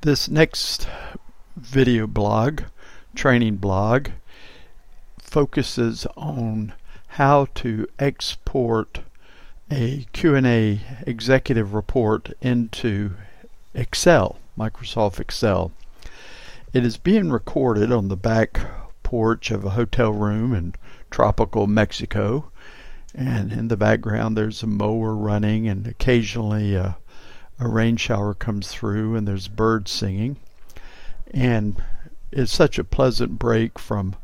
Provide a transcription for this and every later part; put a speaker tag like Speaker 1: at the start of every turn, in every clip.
Speaker 1: This next video blog, training blog, focuses on how to export a Q&A executive report into Excel, Microsoft Excel. It is being recorded on the back porch of a hotel room in tropical Mexico, and in the background there's a mower running, and occasionally a rain shower comes through and there's birds singing. And it's such a pleasant break from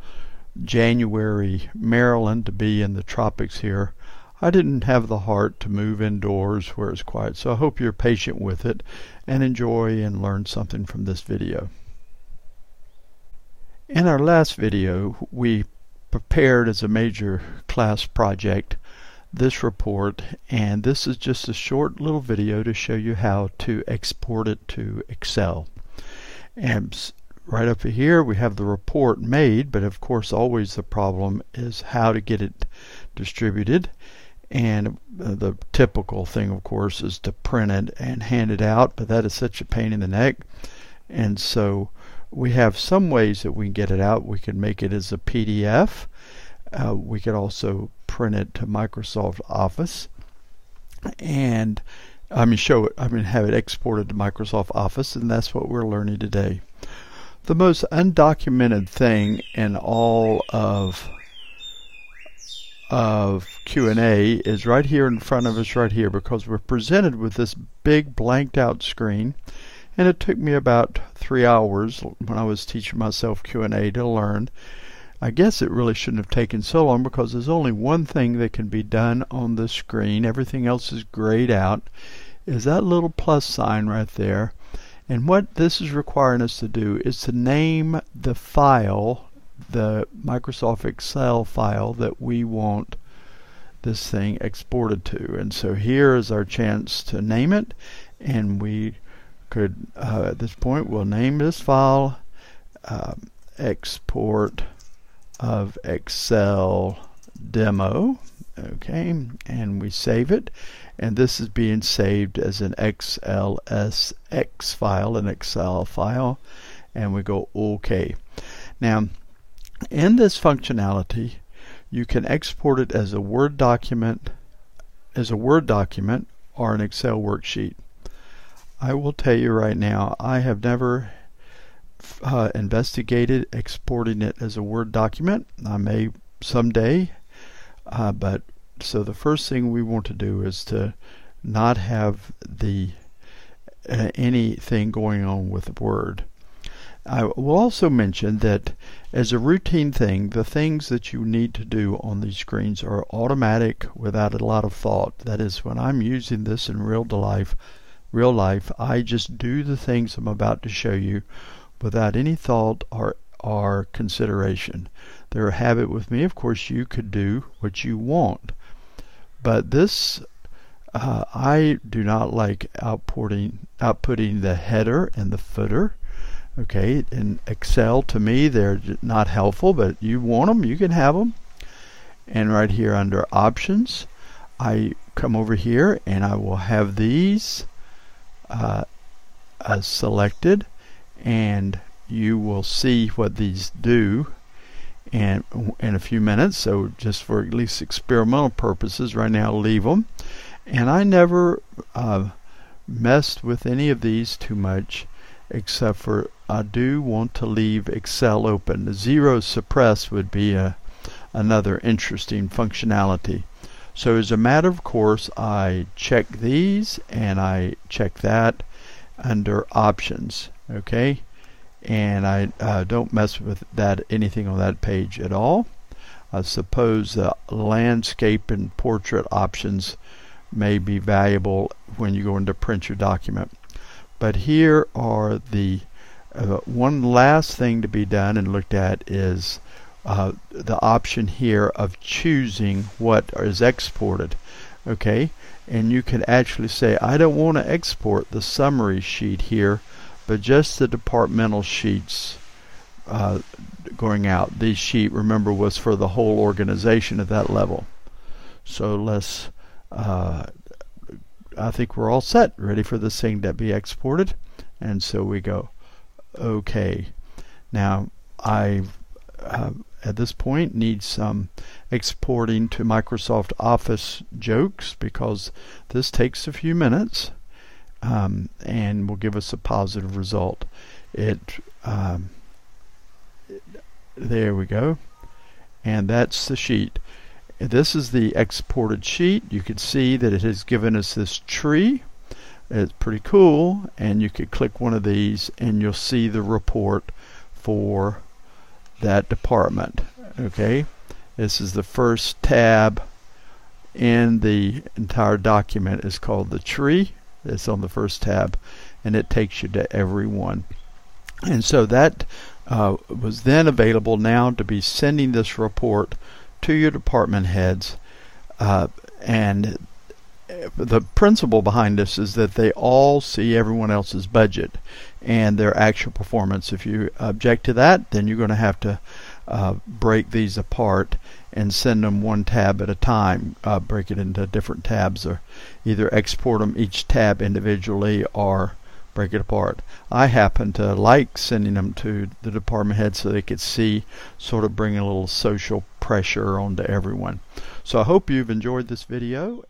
Speaker 1: January Maryland to be in the tropics here. I didn't have the heart to move indoors where it's quiet, so I hope you're patient with it and enjoy and learn something from this video. In our last video, we prepared as a major class project this report, and this is just a short little video to show you how to export it to Excel. And right up here we have the report made, but of course always the problem is how to get it distributed. And the typical thing, of course, is to print it and hand it out, but that is such a pain in the neck. And so we have some ways that we can get it out. We can make it as a PDF. We could also print it to Microsoft Office, and have it exported to Microsoft Office, and that's what we're learning today. The most undocumented thing in all of Q&A is right here in front of us right here, because we're presented with this big blanked out screen, and it took me about 3 hours when I was teaching myself Q&A to learn. I guess it really shouldn't have taken so long, because there's only one thing that can be done on the screen. Everything else is grayed out. Is that little plus sign right there. And what this is requiring us to do is to name the file, the Microsoft Excel file that we want this thing exported to. And so here is our chance to name it, and we could at this point we'll name this file export of Excel demo. Okay, and we save it, and this is being saved as an XLSX file, an Excel file, and we go OK. Now in this functionality you can export it as a Word document, or an Excel worksheet. I will tell you right now, I have never investigated exporting it as a Word document. I may someday, but so the first thing we want to do is to not have the anything going on with Word. I will also mention that as a routine thing, the things that you need to do on these screens are automatic without a lot of thought. That is, when I'm using this in real life, I just do the things I'm about to show you without any thought or consideration. They're a habit with me. Of course, you could do what you want, but this I do not like outputting the header and the footer. Okay, in Excel, to me, they're not helpful, but you want them, you can have them. And right here under Options, I come over here and I will have these selected, and you will see what these do in a few minutes. So just for at least experimental purposes right now, leave them. And I never messed with any of these too much, except for I do want to leave Excel open. The zero suppress would be another interesting functionality. So as a matter of course, I check these and I check that under Options. Okay, and I don't mess with anything on that page at all. I suppose the landscape and portrait options may be valuable when you go into print your document. But here are the one last thing to be done and looked at is the option here of choosing what is exported. Okay, and you can actually say, I don't want to export the summary sheet here, but just the departmental sheets going out. This sheet, remember, was for the whole organization at that level. So let's I think we're all set, ready for this thing to be exported. And so we go OK. Now I at this point need some exporting to Microsoft Office jokes, because this takes a few minutes and will give us a positive result. There we go, and that's the sheet. This is the exported sheet. You can see that it has given us this tree. It's pretty cool, and you could click one of these and you'll see the report for that department. Okay, this is the first tab in the entire document. Is called the tree. It's on the first tab, and it takes you to every one. And so that was then available now to be sending this report to your department heads. And the principle behind this is that they all see everyone else's budget and their actual performance. If you object to that, then you're going to have to break these apart and send them one tab at a time. Break it into different tabs, or either export them each tab individually or break it apart. I happen to like sending them to the department head so they could see, sort of bring a little social pressure onto everyone. So I hope you've enjoyed this video.